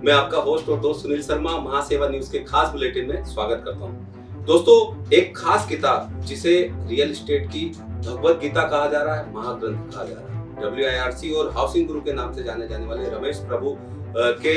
मैं आपका होस्ट और दोस्त सुनील शर्मा महासेवा न्यूज के खास बुलेटिन में स्वागत करता हूं। दोस्तों, एक खास किताब जिसे रियल एस्टेट की भगवत गीता कहा जा रहा है, महाग्रंथ कहा जा रहा है, WIRC और हाउसिंग गुरु के नाम से जाने जाने वाले रमेश प्रभु के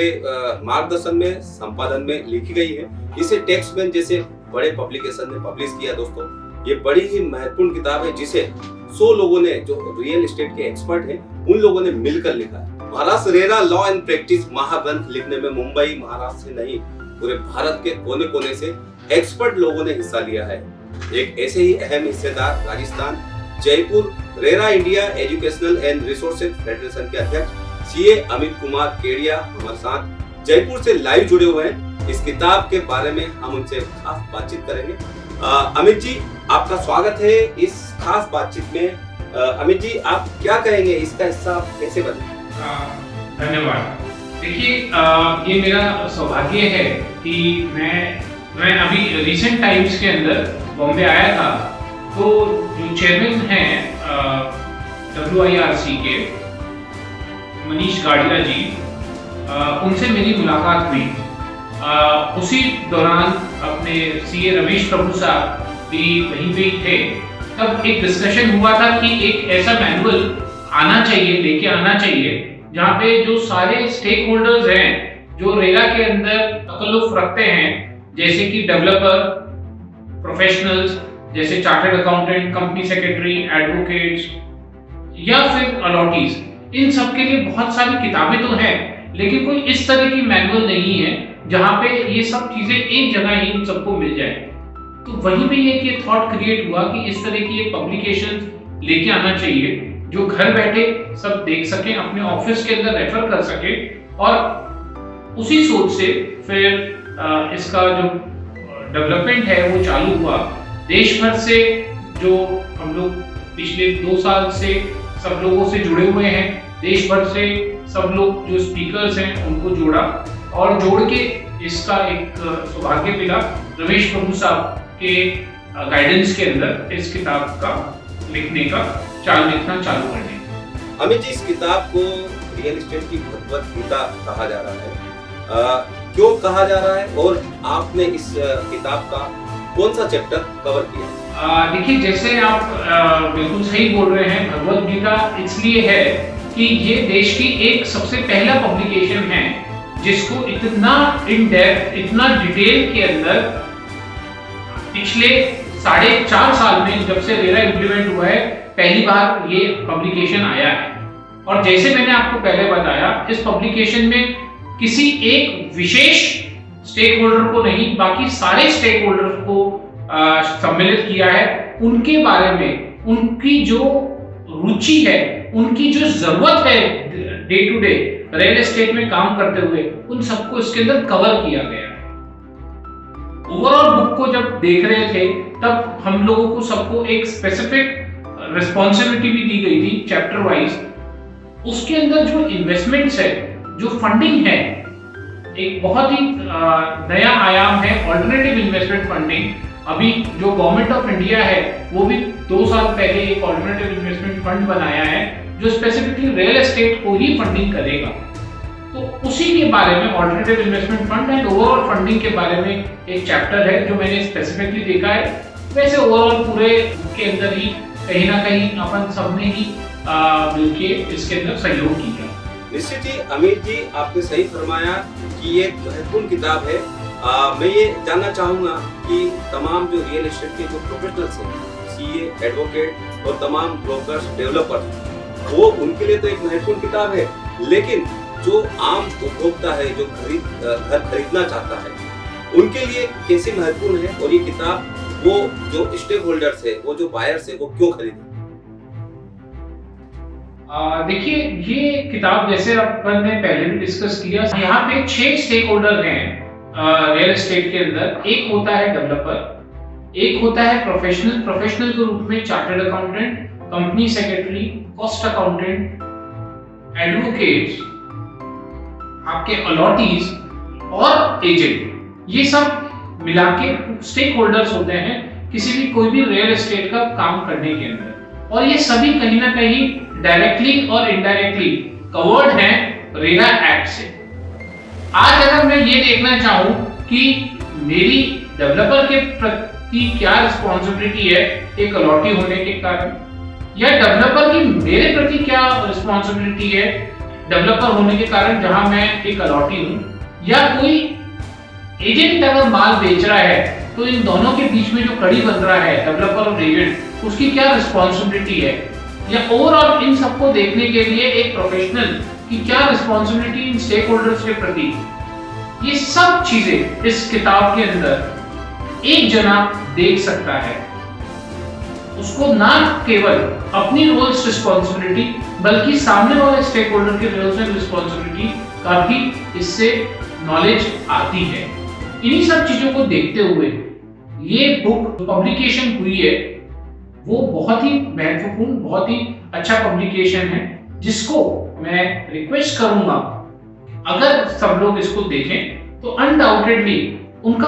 मार्गदर्शन में संपादन में लिखी गई है। इसे टेक्स्टमैन जैसे बड़े पब्लिकेशन ने पब्लिश किया। दोस्तों, ये बड़ी ही महत्वपूर्ण किताब है जिसे 100 लोगों ने, जो रियल एस्टेट के एक्सपर्ट हैं, उन लोगों ने मिलकर लिखा है। Maharashtra RERA law and practice महाग्रंथ लिखने में मुंबई, महाराष्ट्र से नहीं, पूरे भारत के कोने कोने से एक्सपर्ट लोगों ने हिस्सा लिया है। एक ऐसे ही अहम हिस्सेदार Rajasthan, Jaipur RERA India educational and resources federation के अध्यक्ष CA अमित कुमार केडिया हमारे साथ जयपुर से लाइव जुड़े हुए हैं। इस किताब के बारे में हम उनसे खास बातचीत करेंगे। अमित जी, आपका स्वागत है इस खास बातचीत में। अमित जी, आप क्या कहेंगे, इसका हिस्सा कैसे बने? धन्यवाद। देखिए, ये मेरा सौभाग्य है कि मैं अभी रिसेंट टाइम्स के अंदर बॉम्बे आया था, तो जो चेयरमैन हैं WIRC के मनीष गाड़िया जी, उनसे मेरी मुलाकात हुई। उसी दौरान अपने CA रमेश प्रभु साहब भी वहीं पे थे। तब एक डिस्कशन हुआ था कि एक ऐसा मैनुअल आना चाहिए, लेके आना चाहिए, जहाँ पे जो सारे स्टेक होल्डर्स हैं जो रेरा के अंदर तकल्लुफ रखते हैं, जैसे कि डेवलपर, प्रोफेशनल्स जैसे chartered accountant, company secretary, advocates या फिर अलॉटीज, इन सब के लिए बहुत सारी किताबें तो हैं, लेकिन कोई इस तरह की मैनुअल नहीं है जहाँ पे ये सब चीजें एक जगह ही सबको मिल जाए। तो वहीं पे ये थॉट क्रिएट हुआ कि इस तरह की एक पब्लिकेशन लेके आना चाहिए जो घर बैठे सब देख सकें, अपने ऑफिस के अंदर रेफर कर सके। और उसी सोच से फिर इसका जो डेवलपमेंट है वो चालू हुआ। देश भर से जो हम लोग पिछले 2 साल से सब लोगों से जुड़े हुए हैं, देश भर से सब लोग जो स्पीकर्स हैं उनको जोड़ा और जोड़ के इसका एक सौभाग्य मिला रमेश प्रभु साहब के गाइडेंस के अंदर इस किताब का लिखना चालू करने। अमित जी, इस किताब को रियल एस्टेट की भगवत गीता कहा जा रहा है। क्यों कहा जा रहा है और आपने इस किताब का कौन सा चैप्टर कवर किया? देखिए, जैसे आप बिल्कुल सही बोल रहे हैं, भगवत गीता इसलिए है कि ये देश की एक सबसे पहला पब्लिकेशन है जिसको इतना इन डेप्थ, इतना डिटेल के अंदर पिछले 4.5 साल में, जब से रेरा इम्प्लीमेंट हुआ है, पहली बार ये पब्लिकेशन आया है। और जैसे मैंने आपको पहले बताया, इस पब्लिकेशन में किसी एक विशेष स्टेक होल्डर को नहीं, बाकी सारे स्टेक होल्डर को सम्मिलित किया है। उनके बारे में, उनकी जो रुचि है, उनकी जो जरूरत है day to day real estate में काम करते हुए, उन सबको इसके अंदर कवर किया गया है। ओवरऑल बुक को जब देख रहे थे तब हम लोगों को सबको एक स्पेसिफिक रिस्पॉन्सिबिलिटी भी दी गई थी चैप्टर वाइज। उसके अंदर जो इन्वेस्टमेंट्स है, जो फंडिंग है, एक बहुत ही नया आयाम है ऑल्टरनेटिव इन्वेस्टमेंट फंडिंग। अभी जो गवर्नमेंट ऑफ इंडिया है वो भी 2 साल पहले एक ऑल्टरनेटिव इन्वेस्टमेंट फंड बनाया है जो स्पेसिफिकली रियल एस्टेट को ही फंडिंग करेगा। तो उसी के बारे में, alternative investment fund and overall funding के बारे में एक चैप्टर है जो मैंने स्पेसिफिकली देखा है। वैसे ओवरऑल पूरे के अंदर ही कहीं ना कहीं अपन सबने ही मिलके इसके अंदर सहयोग किया। निश्चित जी, अमित जी, आपने सही फरमाया कि ये महत्वपूर्ण किताब है। मैं ये जानना चाहूंगा कि तमाम जो रियल एस्टेट के जो प्रोफेशनल्स हैं, CA, एडवोकेट और तमाम ब्रोकर्स, डेवलपर्स, वो उनके लिए तो एक महत्वपूर्ण किताब है, लेकिन जो आम उपभोक्ता है, जो घर खरीदना चाहता है, उनके लिए कैसे महत्वपूर्ण है और ये किताब वो जो स्टेक होल्डर्स है, वो जो बायर्स है, वो क्यों खरीदें? देखिए, ये किताब जैसे अपन ने पहले भी डिस्कस किया, यहाँ पे 6 स्टेक होल्डर हैं रियल एस्टेट के अंदर। एक होता है डेवलपर, एक होता है प्रोफेशनल के रूप में chartered accountant, company secretary, cost accountant, advocates, आपके अलॉटीज और एजेंट। ये सब मिला के स्टेक होल्डर्स होते हैं किसी भी कोई भी रियल एस्टेट का काम करने के अंदर। और ये सभी कहीं ना कहीं डायरेक्टली और इनडायरेक्टली कवर्ड हैं रेरा एक्ट से। आज अगर मैं ये देखना चाहूँ कि मेरी डेवलपर के प्रति क्या रिस्पॉन्सिबिलिटी है एक अलॉटी होने के कारण, या डेवलपर की मेरे प्रति क्या रिस्पॉन्सिबिलिटी है डेवलपर होने के कारण जहां मैं एक अलॉटी हूं, या कोई एजेंट अगर माल बेच रहा है तो इन दोनों के बीच में जो कड़ी बन रहा है डेवलपर और एजेंट, उसकी क्या रिस्पॉन्सिबिलिटी है, या ओवरऑल इन सबको देखने के लिए एक प्रोफेशनल की क्या रिस्पॉन्सिबिलिटी इन स्टेक होल्डर्स के प्रति, ये सब चीजें इस किताब के अंदर एक जना देख सकता है। उसको ना केवल अपनी रोल्स रिस्पॉन्सिबिलिटी बल्कि सामने वाले स्टेक होल्डर के रोल्स एंड रिस्पॉन्सिबिलिटी का भी इससे नॉलेज आती है। इन्हीं सब चीजों को देखते हुए ये बुक पब्लिकेशन हुई है वो बहुत ही महत्वपूर्ण, बहुत ही अच्छा पब्लिकेशन है, जिसको मैं रिक्वेस्ट करूंगा अगर सब लोग इसको देखें तो अनडाउटेडली उनका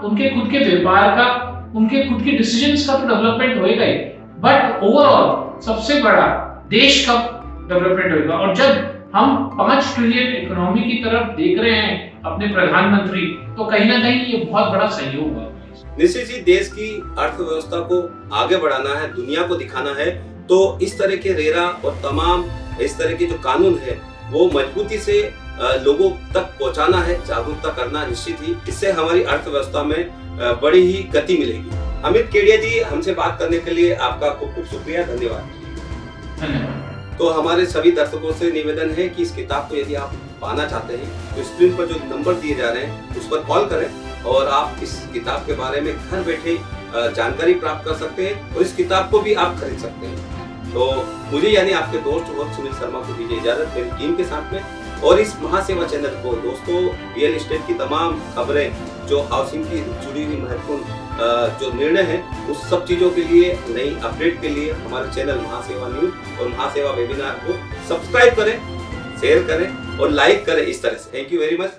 उनके खुद के व्यापार का, उनके खुद के डिसीजंस का तो डेवलपमेंट होएगा ही, बट ओवरऑल सबसे बड़ा देश का डेवलपमेंट होएगा। और जब हम 5 ट्रिलियन इकोनॉमी की तरफ देख रहे हैं अपने प्रधानमंत्री, तो कहीं ना कहीं ये बहुत बड़ा सहयोग है। निश्चित ही देश की अर्थव्यवस्था को आगे बढ़ाना है, दुनिया को दिखाना है, तो इस तरह के रेरा और तमाम इस तरह के जो कानून है वो मजबूती से लोगों तक पहुंचाना है, जागरूकता करना। निश्चित ही इससे हमारी अर्थव्यवस्था में बड़ी ही गति मिलेगी। अमित केडिया जी, हमसे बात करने के लिए आपका खूब खूब शुक्रिया, धन्यवाद। तो हमारे सभी दर्शकों से निवेदन है कि इस किताब को यदि आप पाना चाहते हैं तो स्क्रीन पर जो नंबर दिए जा रहे हैं उस पर कॉल करें और आप इस किताब के बारे में घर बैठे जानकारी प्राप्त कर सकते हैं और इस किताब को भी आप खरीद सकते हैं। तो मुझे यानी आपके दोस्त और सुनील शर्मा को दीजिए इजाजत मेरी टीम के साथ में। और इस महासेवा चैनल को दोस्तों रियल एस्टेट की तमाम खबरें, जो हाउसिंग की जुड़ी हुई महत्वपूर्ण जो निर्णय है, उस सब चीजों के लिए, नई अपडेट के लिए हमारे चैनल महासेवा न्यूज और महासेवा वेबिनार को सब्सक्राइब करें, शेयर करें और लाइक करें। इस तरह से थैंक यू वेरी मच।